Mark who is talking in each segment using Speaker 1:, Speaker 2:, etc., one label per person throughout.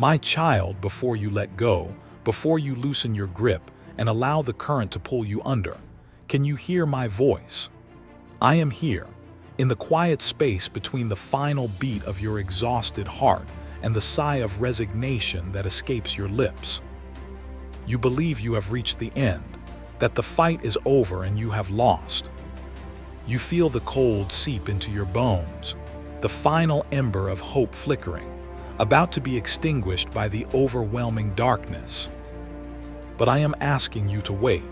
Speaker 1: My child, before you let go, before you loosen your grip and allow the current to pull you under, can you hear my voice? I am here, in the quiet space between the final beat of your exhausted heart and the sigh of resignation that escapes your lips. You believe you have reached the end, that the fight is over and you have lost. You feel the cold seep into your bones, the final ember of hope flickering, about to be extinguished by the overwhelming darkness. But I am asking you to wait,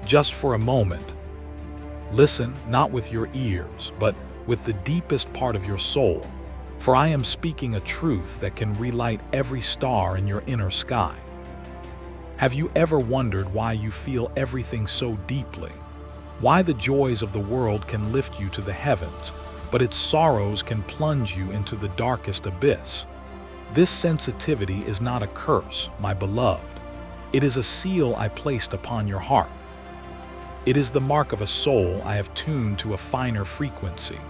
Speaker 1: just for a moment. Listen, not with your ears, but with the deepest part of your soul, for I am speaking a truth that can relight every star in your inner sky. Have you ever wondered why you feel everything so deeply? Why the joys of the world can lift you to the heavens, but its sorrows can plunge you into the darkest abyss? This sensitivity is not a curse, my beloved. It is a seal I placed upon your heart. It is the mark of a soul I have tuned to a finer frequency,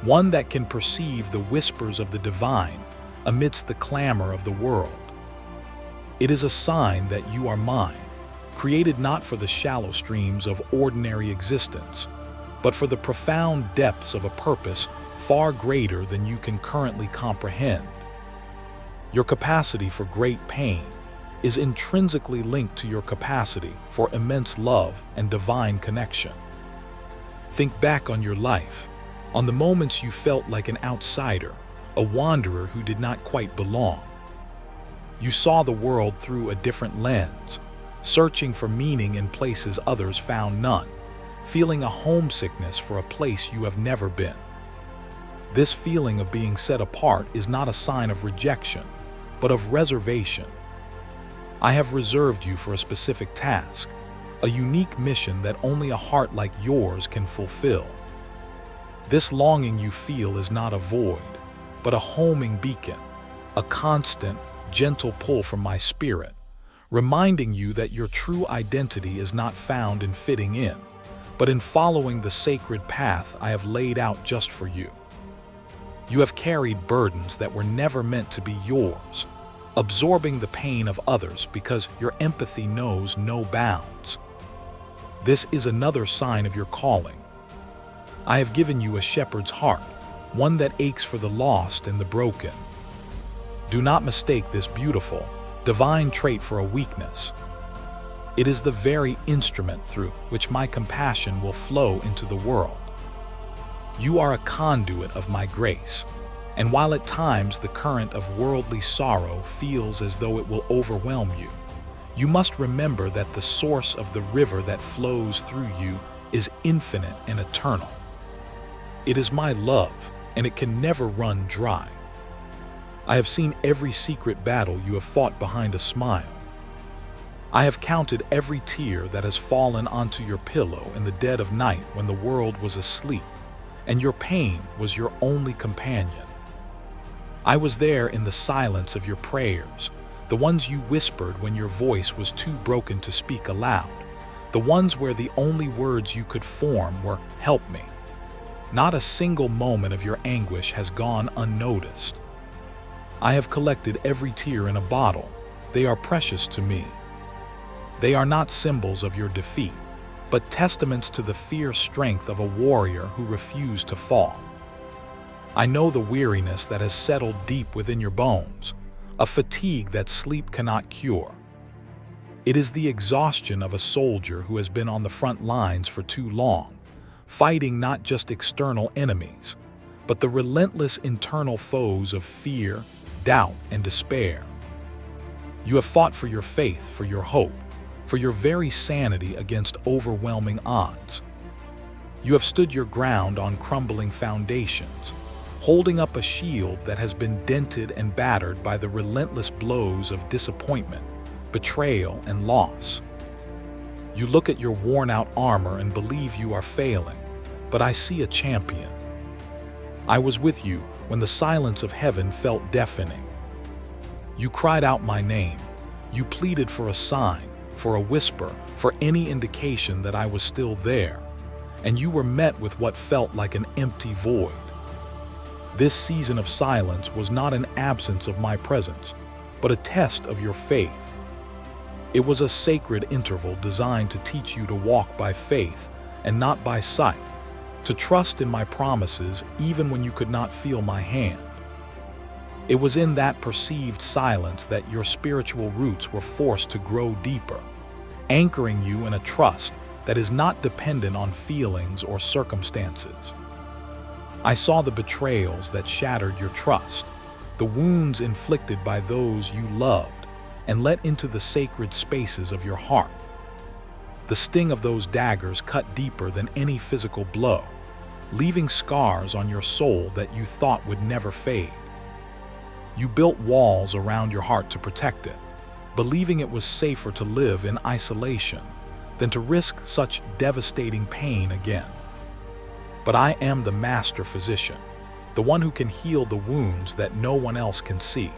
Speaker 1: one that can perceive the whispers of the divine amidst the clamor of the world. It is a sign that you are mine, created not for the shallow streams of ordinary existence, but for the profound depths of a purpose far greater than you can currently comprehend. Your capacity for great pain is intrinsically linked to your capacity for immense love and divine connection. Think back on your life, on the moments you felt like an outsider, a wanderer who did not quite belong. You saw the world through a different lens, searching for meaning in places others found none, feeling a homesickness for a place you have never been. This feeling of being set apart is not a sign of rejection, but of reservation. I have reserved you for a specific task, a unique mission that only a heart like yours can fulfill. This longing you feel is not a void, but a homing beacon, a constant, gentle pull from my spirit, reminding you that your true identity is not found in fitting in, but in following the sacred path I have laid out just for you. You have carried burdens that were never meant to be yours, absorbing the pain of others because your empathy knows no bounds. This is another sign of your calling. I have given you a shepherd's heart, one that aches for the lost and the broken. Do not mistake this beautiful, divine trait for a weakness. It is the very instrument through which my compassion will flow into the world. You are a conduit of my grace, and while at times the current of worldly sorrow feels as though it will overwhelm you, you must remember that the source of the river that flows through you is infinite and eternal. It is my love, and it can never run dry. I have seen every secret battle you have fought behind a smile. I have counted every tear that has fallen onto your pillow in the dead of night when the world was asleep, and your pain was your only companion. I was there in the silence of your prayers, the ones you whispered when your voice was too broken to speak aloud, the ones where the only words you could form were, "Help me." Not a single moment of your anguish has gone unnoticed. I have collected every tear in a bottle. They are precious to me. They are not symbols of your defeat, but testaments to the fierce strength of a warrior who refused to fall. I know the weariness that has settled deep within your bones, a fatigue that sleep cannot cure. It is the exhaustion of a soldier who has been on the front lines for too long, fighting not just external enemies, but the relentless internal foes of fear, doubt, and despair. You have fought for your faith, for your hope, for your very sanity against overwhelming odds. You have stood your ground on crumbling foundations, holding up a shield that has been dented and battered by the relentless blows of disappointment, betrayal, and loss. You look at your worn-out armor and believe you are failing, but I see a champion. I was with you when the silence of heaven felt deafening. You cried out my name. You pleaded for a sign, for a whisper, for any indication that I was still there, and you were met with what felt like an empty void. This season of silence was not an absence of my presence, but a test of your faith. It was a sacred interval designed to teach you to walk by faith and not by sight, to trust in my promises even when you could not feel my hand. It was in that perceived silence that your spiritual roots were forced to grow deeper, anchoring you in a trust that is not dependent on feelings or circumstances. I saw the betrayals that shattered your trust, the wounds inflicted by those you loved and let into the sacred spaces of your heart. The sting of those daggers cut deeper than any physical blow, leaving scars on your soul that you thought would never fade. You built walls around your heart to protect it, believing it was safer to live in isolation than to risk such devastating pain again. But I am the master physician, the one who can heal the wounds that no one else can see.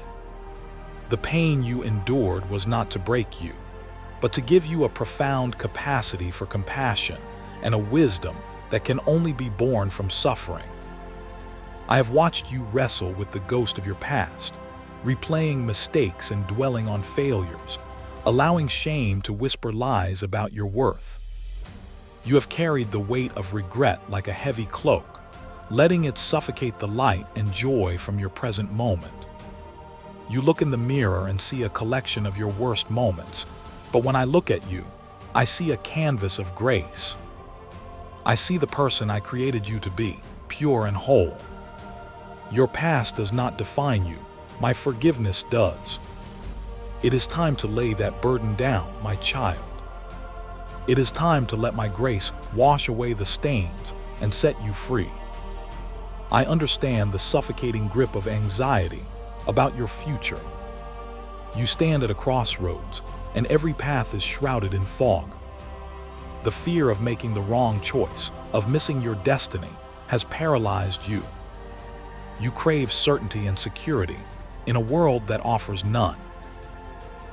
Speaker 1: The pain you endured was not to break you, but to give you a profound capacity for compassion and a wisdom that can only be born from suffering. I have watched you wrestle with the ghost of your past, replaying mistakes and dwelling on failures, allowing shame to whisper lies about your worth. You have carried the weight of regret like a heavy cloak, letting it suffocate the light and joy from your present moment. You look in the mirror and see a collection of your worst moments, but when I look at you, I see a canvas of grace. I see the person I created you to be, pure and whole. Your past does not define you, my forgiveness does. It is time to lay that burden down, my child. It is time to let my grace wash away the stains and set you free. I understand the suffocating grip of anxiety about your future. You stand at a crossroads, and every path is shrouded in fog. The fear of making the wrong choice, of missing your destiny, has paralyzed you. You crave certainty and security in a world that offers none.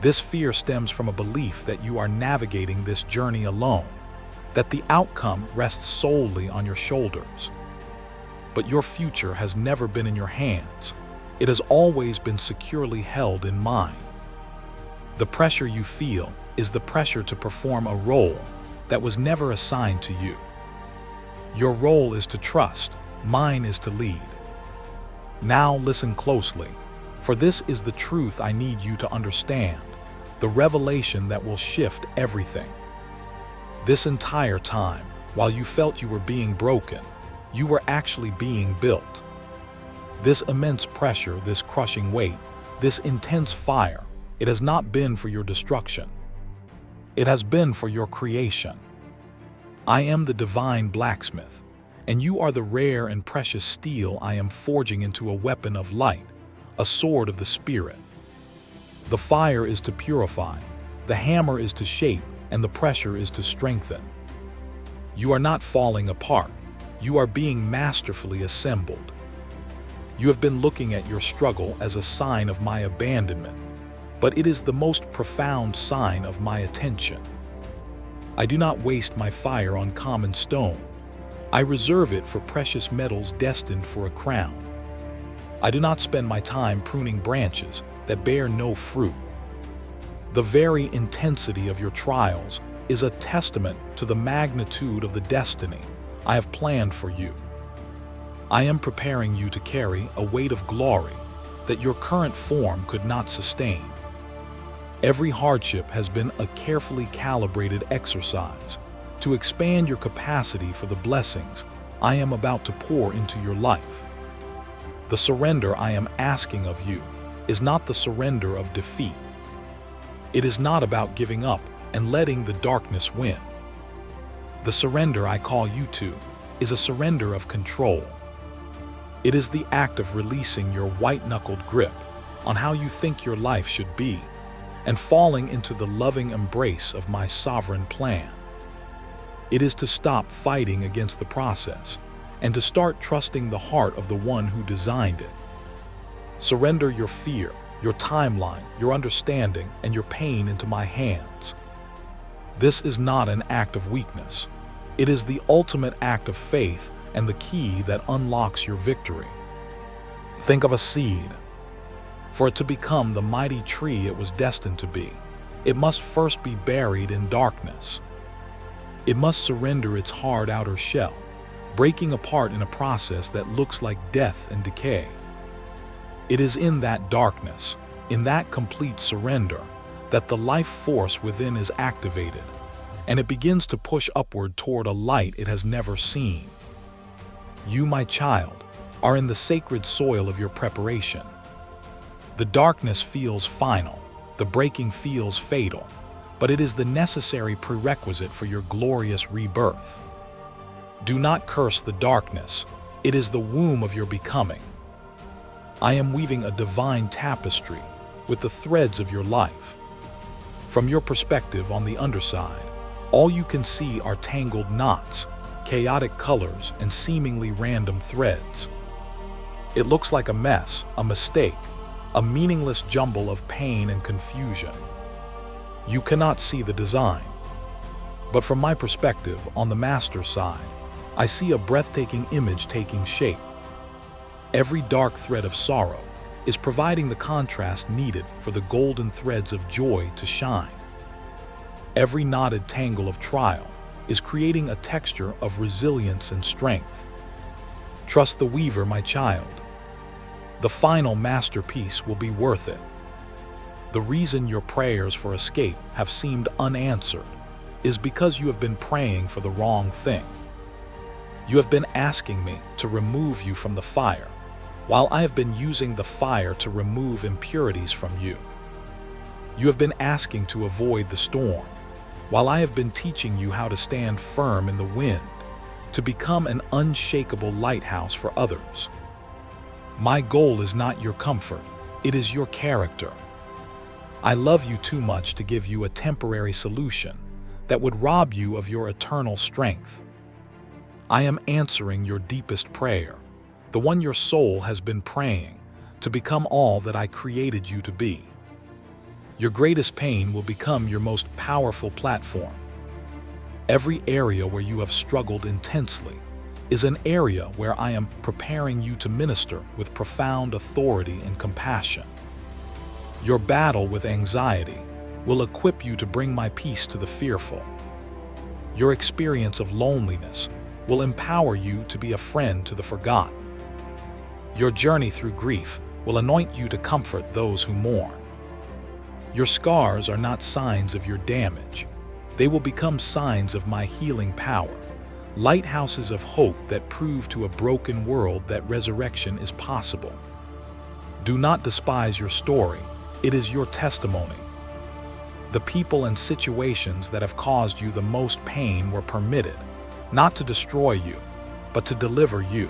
Speaker 1: This fear stems from a belief that you are navigating this journey alone, that the outcome rests solely on your shoulders. But your future has never been in your hands. It has always been securely held in mine. The pressure you feel is the pressure to perform a role that was never assigned to you. Your role is to trust, mine is to lead. Now listen closely, for this is the truth I need you to understand, the revelation that will shift everything. This entire time, while you felt you were being broken, you were actually being built. This immense pressure, this crushing weight, this intense fire, it has not been for your destruction. It has been for your creation. I am the divine blacksmith, and you are the rare and precious steel I am forging into a weapon of light, a sword of the Spirit. The fire is to purify, the hammer is to shape, and the pressure is to strengthen. You are not falling apart, you are being masterfully assembled. You have been looking at your struggle as a sign of my abandonment, but it is the most profound sign of my attention. I do not waste my fire on common stone. I reserve it for precious metals destined for a crown. I do not spend my time pruning branches that bear no fruit. The very intensity of your trials is a testament to the magnitude of the destiny I have planned for you. I am preparing you to carry a weight of glory that your current form could not sustain. Every hardship has been a carefully calibrated exercise to expand your capacity for the blessings I am about to pour into your life. The surrender I am asking of you is not the surrender of defeat. It is not about giving up and letting the darkness win. The surrender I call you to is a surrender of control. It is the act of releasing your white-knuckled grip on how you think your life should be and falling into the loving embrace of my sovereign plan. It is to stop fighting against the process and to start trusting the heart of the one who designed it. Surrender your fear, your timeline, your understanding, and your pain into my hands. This is not an act of weakness. It is the ultimate act of faith and the key that unlocks your victory. Think of a seed. For it to become the mighty tree it was destined to be, it must first be buried in darkness. It must surrender its hard outer shell, breaking apart in a process that looks like death and decay. It is in that darkness, in that complete surrender, that the life force within is activated, and it begins to push upward toward a light it has never seen. You, my child, are in the sacred soil of your preparation. The darkness feels final, the breaking feels fatal, but it is the necessary prerequisite for your glorious rebirth. Do not curse the darkness, it is the womb of your becoming. I am weaving a divine tapestry with the threads of your life. From your perspective on the underside, all you can see are tangled knots, chaotic colors, and seemingly random threads. It looks like a mess, a mistake, a meaningless jumble of pain and confusion. You cannot see the design. But from my perspective, on the master side, I see a breathtaking image taking shape. Every dark thread of sorrow is providing the contrast needed for the golden threads of joy to shine. Every knotted tangle of trial is creating a texture of resilience and strength. Trust the weaver, my child. The final masterpiece will be worth it. The reason your prayers for escape have seemed unanswered is because you have been praying for the wrong thing. You have been asking me to remove you from the fire, while I have been using the fire to remove impurities from you. You have been asking to avoid the storm, while I have been teaching you how to stand firm in the wind, to become an unshakable lighthouse for others. My goal is not your comfort, it is your character. I love you too much to give you a temporary solution that would rob you of your eternal strength. I am answering your deepest prayer, the one your soul has been praying, to become all that I created you to be. Your greatest pain will become your most powerful platform. Every area where you have struggled intensely is an area where I am preparing you to minister with profound authority and compassion. Your battle with anxiety will equip you to bring my peace to the fearful. Your experience of loneliness will empower you to be a friend to the forgotten. Your journey through grief will anoint you to comfort those who mourn. Your scars are not signs of your damage. They will become signs of my healing power, lighthouses of hope that prove to a broken world that resurrection is possible. Do not despise your story. It is your testimony. The people and situations that have caused you the most pain were permitted, not to destroy you, but to deliver you.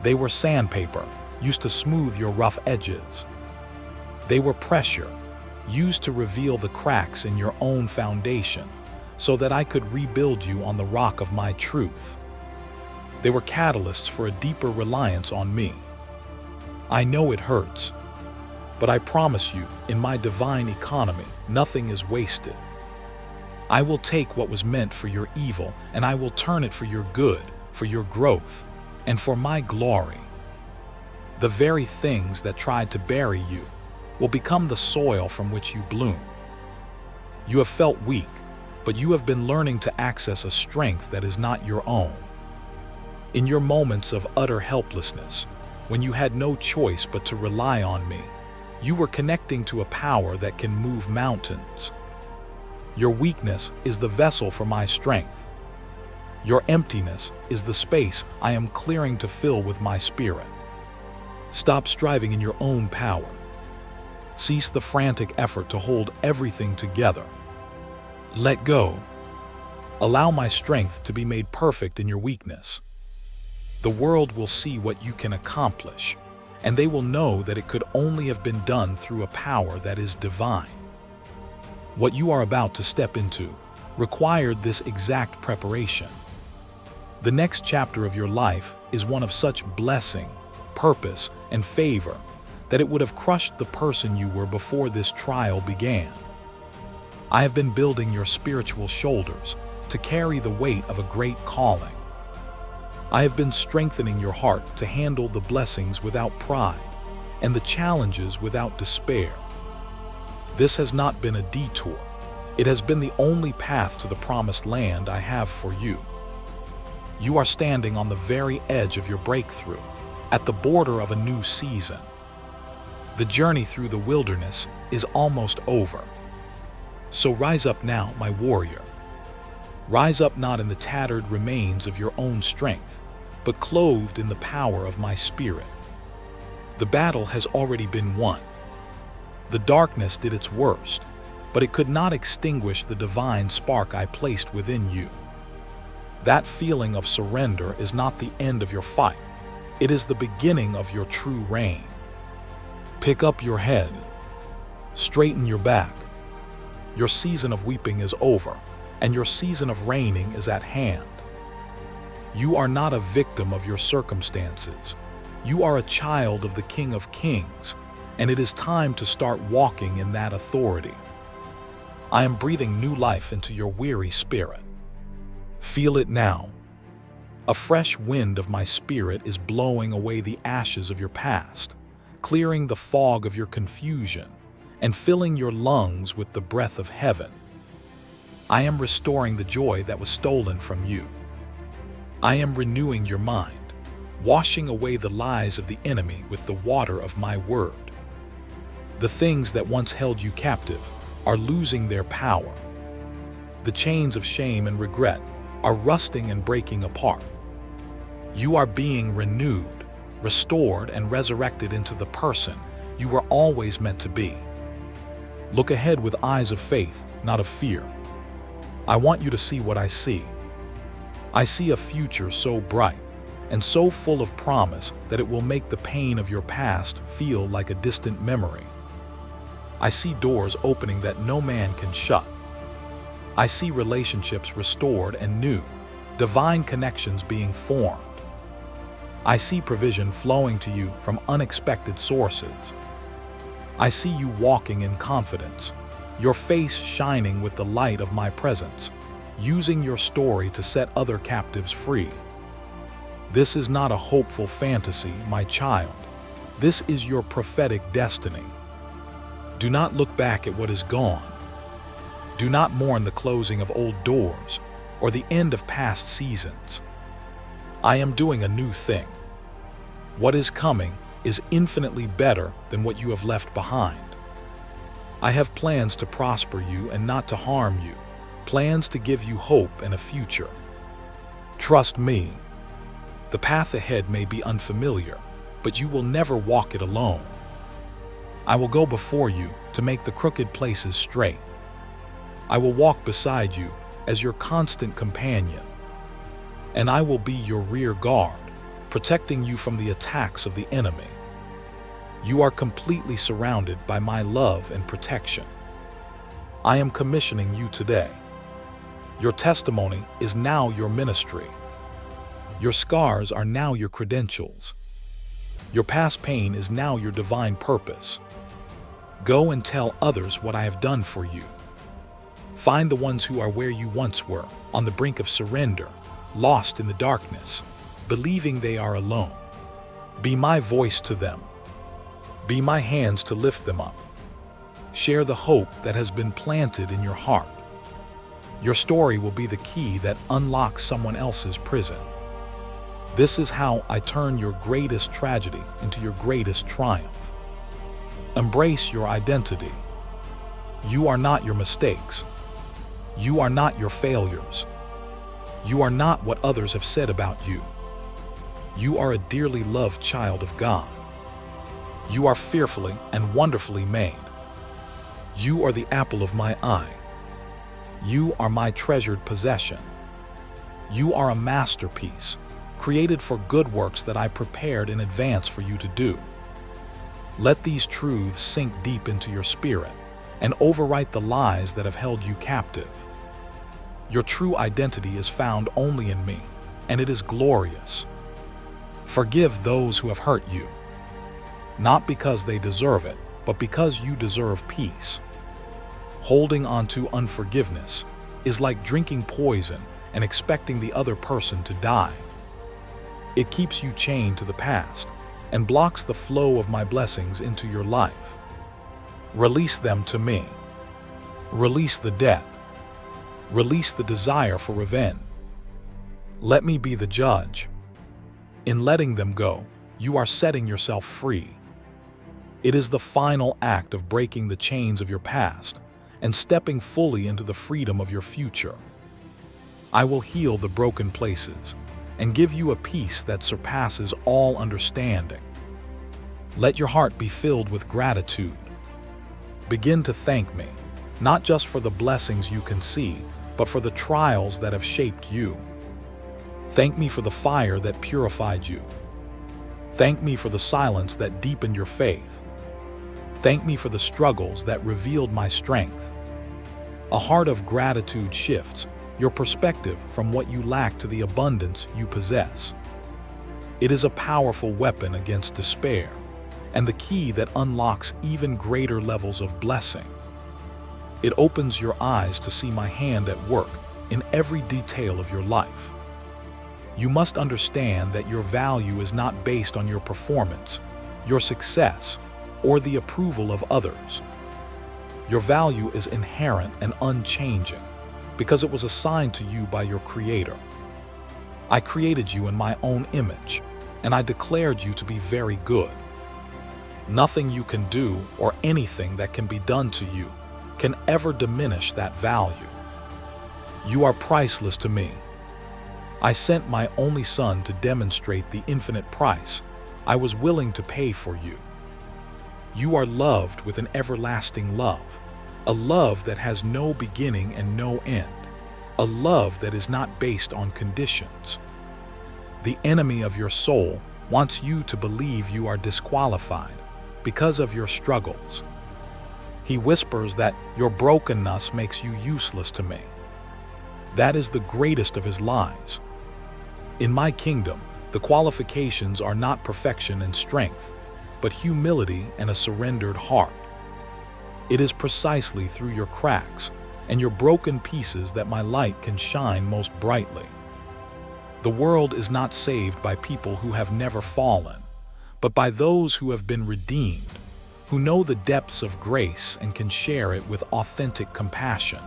Speaker 1: They were sandpaper, used to smooth your rough edges. They were pressure, used to reveal the cracks in your own foundation, so that I could rebuild you on the rock of my truth. They were catalysts for a deeper reliance on me. I know it hurts, but I promise you, in my divine economy, nothing is wasted. I will take what was meant for your evil, and I will turn it for your good, for your growth, and for my glory. The very things that tried to bury you will become the soil from which you bloom. You have felt weak, but you have been learning to access a strength that is not your own. In your moments of utter helplessness, when you had no choice but to rely on me, you were connecting to a power that can move mountains. Your weakness is the vessel for my strength. Your emptiness is the space I am clearing to fill with my spirit. Stop striving in your own power. Cease the frantic effort to hold everything together. Let go. Allow my strength to be made perfect in your weakness. The world will see what you can accomplish, and they will know that it could only have been done through a power that is divine. What you are about to step into required this exact preparation. The next chapter of your life is one of such blessing, purpose, and favor that it would have crushed the person you were before this trial began. I have been building your spiritual shoulders to carry the weight of a great calling. I have been strengthening your heart to handle the blessings without pride and the challenges without despair. This has not been a detour. It has been the only path to the promised land I have for you. You are standing on the very edge of your breakthrough, at the border of a new season. The journey through the wilderness is almost over. So rise up now, my warrior. Rise up not in the tattered remains of your own strength, but clothed in the power of my spirit. The battle has already been won. The darkness did its worst, but it could not extinguish the divine spark I placed within you. That feeling of surrender is not the end of your fight. It is the beginning of your true reign. Pick up your head. Straighten your back. Your season of weeping is over, and your season of reigning is at hand. You are not a victim of your circumstances. You are a child of the King of Kings, and it is time to start walking in that authority. I am breathing new life into your weary spirit. Feel it now. A fresh wind of my spirit is blowing away the ashes of your past, clearing the fog of your confusion, and filling your lungs with the breath of heaven. I am restoring the joy that was stolen from you. I am renewing your mind, washing away the lies of the enemy with the water of my word. The things that once held you captive are losing their power. The chains of shame and regret are rusting and breaking apart. You are being renewed, restored, and resurrected into the person you were always meant to be. Look ahead with eyes of faith, not of fear. I want you to see what I see. I see a future so bright and so full of promise that it will make the pain of your past feel like a distant memory. I see doors opening that no man can shut. I see relationships restored and new, divine connections being formed. I see provision flowing to you from unexpected sources. I see you walking in confidence, your face shining with the light of my presence, using your story to set other captives free. This is not a hopeful fantasy, my child. This is your prophetic destiny. Do not look back at what is gone. Do not mourn the closing of old doors or the end of past seasons. I am doing a new thing. What is coming is infinitely better than what you have left behind. I have plans to prosper you and not to harm you, plans to give you hope and a future. Trust me. The path ahead may be unfamiliar, but you will never walk it alone. I will go before you to make the crooked places straight. I will walk beside you as your constant companion, and I will be your rear guard, protecting you from the attacks of the enemy. You are completely surrounded by my love and protection. I am commissioning you today. Your testimony is now your ministry. Your scars are now your credentials. Your past pain is now your divine purpose. Go and tell others what I have done for you. Find the ones who are where you once were, on the brink of surrender, lost in the darkness, believing they are alone. Be my voice to them. Be my hands to lift them up. Share the hope that has been planted in your heart. Your story will be the key that unlocks someone else's prison. This is how I turn your greatest tragedy into your greatest triumph. Embrace your identity. You are not your mistakes. You are not your failures. You are not what others have said about you. You are a dearly loved child of God. You are fearfully and wonderfully made. You are the apple of my eye. You are my treasured possession. You are a masterpiece, created for good works that I prepared in advance for you to do. Let these truths sink deep into your spirit and overwrite the lies that have held you captive. Your true identity is found only in me, and it is glorious. Forgive those who have hurt you, not because they deserve it, but because you deserve peace. Holding on to unforgiveness is like drinking poison and expecting the other person to die. It keeps you chained to the past and blocks the flow of my blessings into your life. Release them to me. Release the debt. Release the desire for revenge. Let me be the judge. In letting them go, you are setting yourself free. It is the final act of breaking the chains of your past and stepping fully into the freedom of your future. I will heal the broken places and give you a peace that surpasses all understanding. Let your heart be filled with gratitude. Begin to thank me, not just for the blessings you can see, but for the trials that have shaped you. Thank me for the fire that purified you. Thank me for the silence that deepened your faith. Thank me for the struggles that revealed my strength. A heart of gratitude shifts your perspective from what you lack to the abundance you possess. It is a powerful weapon against despair, and the key that unlocks even greater levels of blessing. It opens your eyes to see my hand at work in every detail of your life. You must understand that your value is not based on your performance, your success, or the approval of others. Your value is inherent and unchanging because it was assigned to you by your Creator. I created you in my own image, and I declared you to be very good. Nothing you can do or anything that can be done to you can ever diminish that value. You are priceless to me. I sent my only Son to demonstrate the infinite price I was willing to pay for you. You are loved with an everlasting love, a love that has no beginning and no end, a love that is not based on conditions. The enemy of your soul wants you to believe you are disqualified because of your struggles. He whispers that your brokenness makes you useless to me. That is the greatest of his lies. In my kingdom, the qualifications are not perfection and strength, but humility and a surrendered heart. It is precisely through your cracks and your broken pieces that my light can shine most brightly. The world is not saved by people who have never fallen, but by those who have been redeemed, who know the depths of grace and can share it with authentic compassion.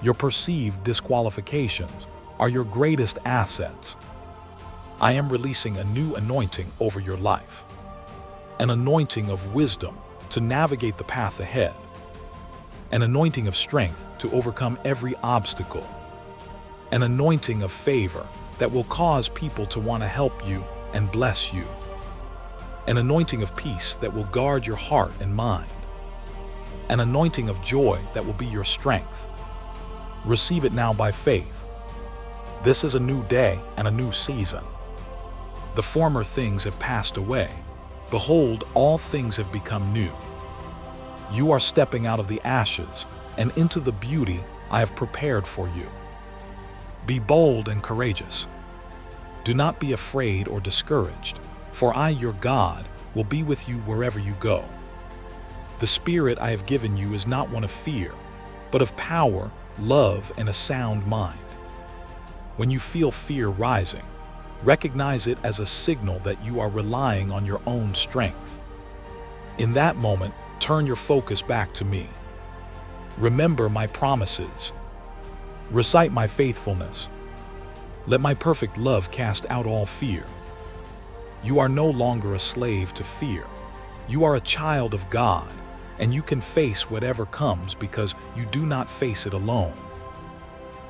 Speaker 1: Your perceived disqualifications are your greatest assets. I am releasing a new anointing over your life, an anointing of wisdom to navigate the path ahead, an anointing of strength to overcome every obstacle, an anointing of favor that will cause people to want to help you and bless you, an anointing of peace that will guard your heart and mind, an anointing of joy that will be your strength. Receive it now by faith. This is a new day and a new season. The former things have passed away. Behold, all things have become new. You are stepping out of the ashes and into the beauty I have prepared for you. Be bold and courageous. Do not be afraid or discouraged, for I, your God, will be with you wherever you go. The spirit I have given you is not one of fear, but of power, love, and a sound mind. When you feel fear rising, recognize it as a signal that you are relying on your own strength. In that moment, turn your focus back to me. Remember my promises. Recite my faithfulness. Let my perfect love cast out all fear. You are no longer a slave to fear. You are a child of God, and you can face whatever comes because you do not face it alone.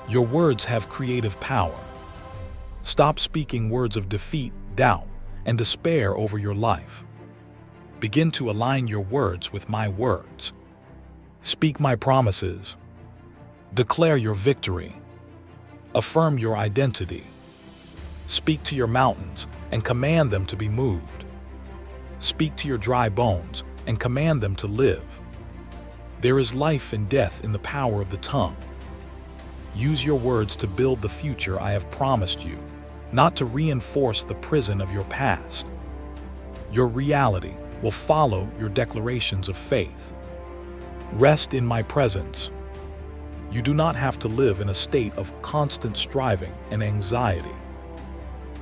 Speaker 1: Your words have creative power. Stop speaking words of defeat, doubt, and despair over your life. Begin to align your words with my words. Speak my promises. Declare your victory. Affirm your identity. Speak to your mountains and command them to be moved. Speak to your dry bones and command them to live. There is life and death in the power of the tongue. Use your words to build the future I have promised you, not to reinforce the prison of your past. Your reality will follow your declarations of faith. Rest in my presence. You do not have to live in a state of constant striving and anxiety.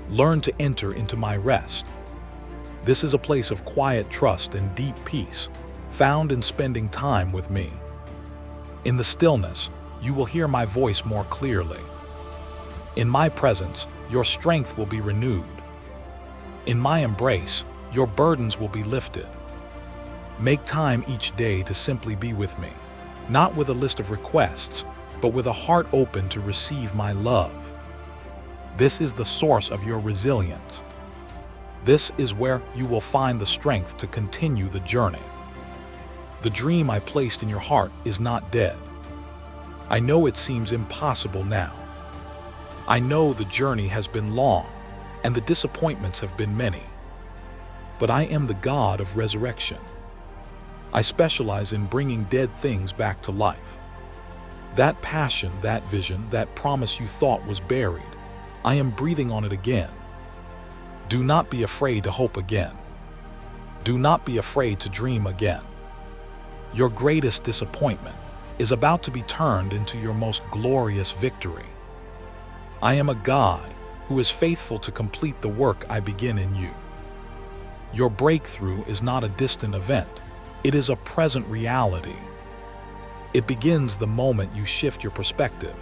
Speaker 1: Learn to enter into my rest. This is a place of quiet trust and deep peace, found in spending time with me. In the stillness, you will hear my voice more clearly. In my presence, your strength will be renewed. In my embrace, your burdens will be lifted. Make time each day to simply be with me, not with a list of requests, but with a heart open to receive my love. This is the source of your resilience. This is where you will find the strength to continue the journey. The dream I placed in your heart is not dead. I know it seems impossible now. I know the journey has been long, and the disappointments have been many. But I am the God of resurrection. I specialize in bringing dead things back to life. That passion, that vision, that promise you thought was buried, I am breathing on it again. Do not be afraid to hope again. Do not be afraid to dream again. Your greatest disappointment is about to be turned into your most glorious victory. I am a God who is faithful to complete the work I begin in you. Your breakthrough is not a distant event. It is a present reality. It begins the moment you shift your perspective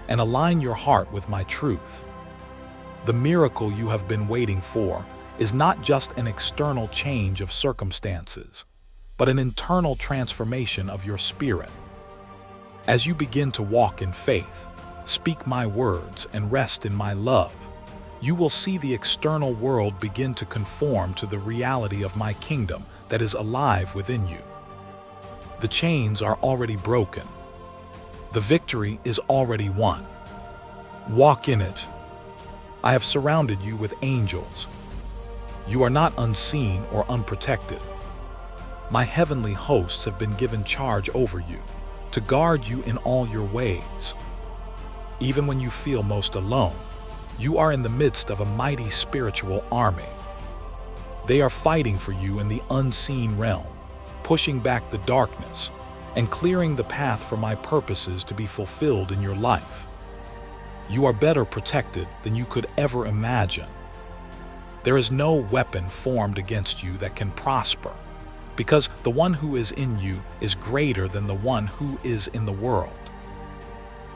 Speaker 1: and align your heart with my truth. The miracle you have been waiting for is not just an external change of circumstances, but an internal transformation of your spirit. As you begin to walk in faith, speak my words, and rest in my love, you will see the external world begin to conform to the reality of my kingdom that is alive within you. The chains are already broken. The victory is already won. Walk in it. I have surrounded you with angels. You are not unseen or unprotected. My heavenly hosts have been given charge over you, to guard you in all your ways. Even when you feel most alone, you are in the midst of a mighty spiritual army. They are fighting for you in the unseen realm, pushing back the darkness and clearing the path for my purposes to be fulfilled in your life. You are better protected than you could ever imagine. There is no weapon formed against you that can prosper, because the one who is in you is greater than the one who is in the world.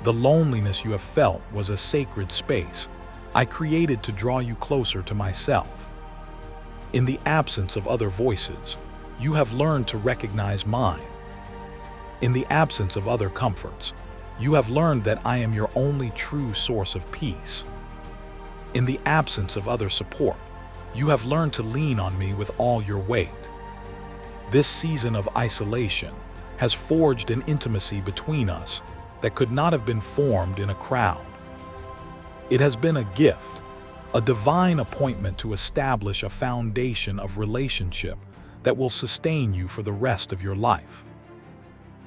Speaker 1: The loneliness you have felt was a sacred space I created to draw you closer to myself. In the absence of other voices, you have learned to recognize mine. In the absence of other comforts, you have learned that I am your only true source of peace. In the absence of other support, you have learned to lean on me with all your weight. This season of isolation has forged an intimacy between us that could not have been formed in a crowd. It has been a gift, a divine appointment to establish a foundation of relationship that will sustain you for the rest of your life.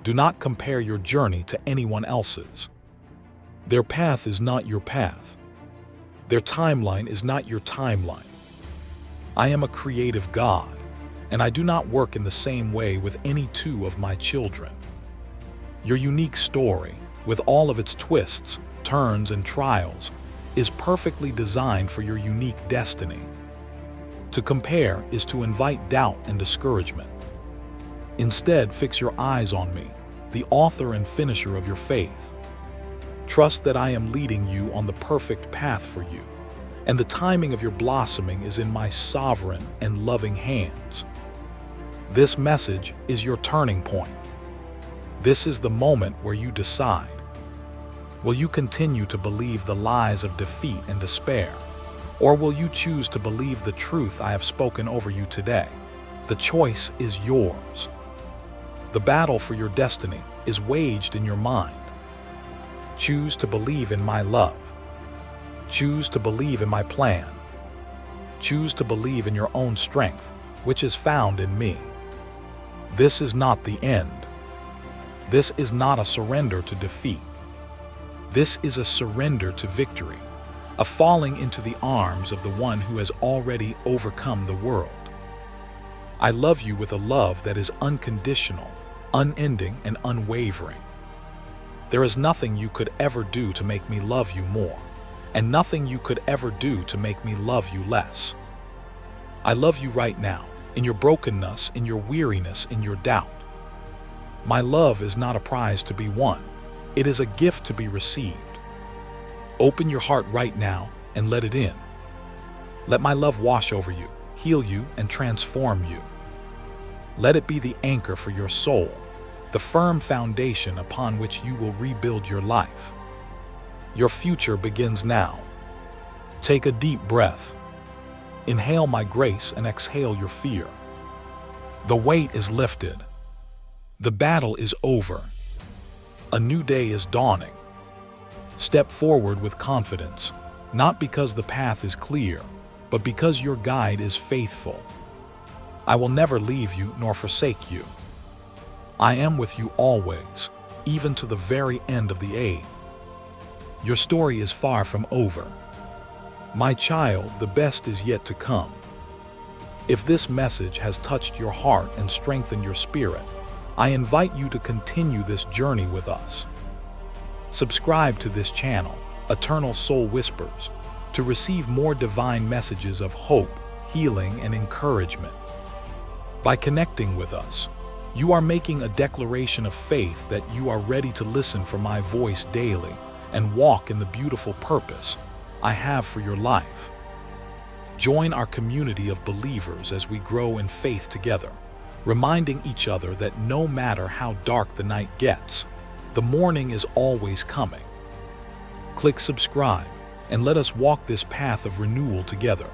Speaker 1: Do not compare your journey to anyone else's. Their path is not your path. Their timeline is not your timeline. I am a creative God, and I do not work in the same way with any two of my children. Your unique story, with all of its twists, turns, and trials, is perfectly designed for your unique destiny. To compare is to invite doubt and discouragement. Instead, fix your eyes on me, the author and finisher of your faith. Trust that I am leading you on the perfect path for you, and the timing of your blossoming is in my sovereign and loving hands. This message is your turning point. This is the moment where you decide. Will you continue to believe the lies of defeat and despair? Or will you choose to believe the truth I have spoken over you today? The choice is yours. The battle for your destiny is waged in your mind. Choose to believe in my love. Choose to believe in my plan. Choose to believe in your own strength, which is found in me. This is not the end. This is not a surrender to defeat. This is a surrender to victory, a falling into the arms of the one who has already overcome the world. I love you with a love that is unconditional, unending, and unwavering. There is nothing you could ever do to make me love you more, and nothing you could ever do to make me love you less. I love you right now, in your brokenness, in your weariness, in your doubt. My love is not a prize to be won. It is a gift to be received. Open your heart right now and let it in. Let my love wash over you, heal you, and transform you. Let it be the anchor for your soul, the firm foundation upon which you will rebuild your life. Your future begins now. Take a deep breath. Inhale my grace and exhale your fear. The weight is lifted. The battle is over. A new day is dawning. Step forward with confidence, not because the path is clear, but because your guide is faithful. I will never leave you nor forsake you. I am with you always, even to the very end of the age. Your story is far from over. My child, the best is yet to come. If this message has touched your heart and strengthened your spirit, I invite you to continue this journey with us. Subscribe to this channel, Eternal Soul Whispers, to receive more divine messages of hope, healing, and encouragement. By connecting with us, you are making a declaration of faith that you are ready to listen for my voice daily and walk in the beautiful purpose I have for your life. Join our community of believers as we grow in faith together, reminding each other that no matter how dark the night gets, the morning is always coming. Click subscribe and let us walk this path of renewal together.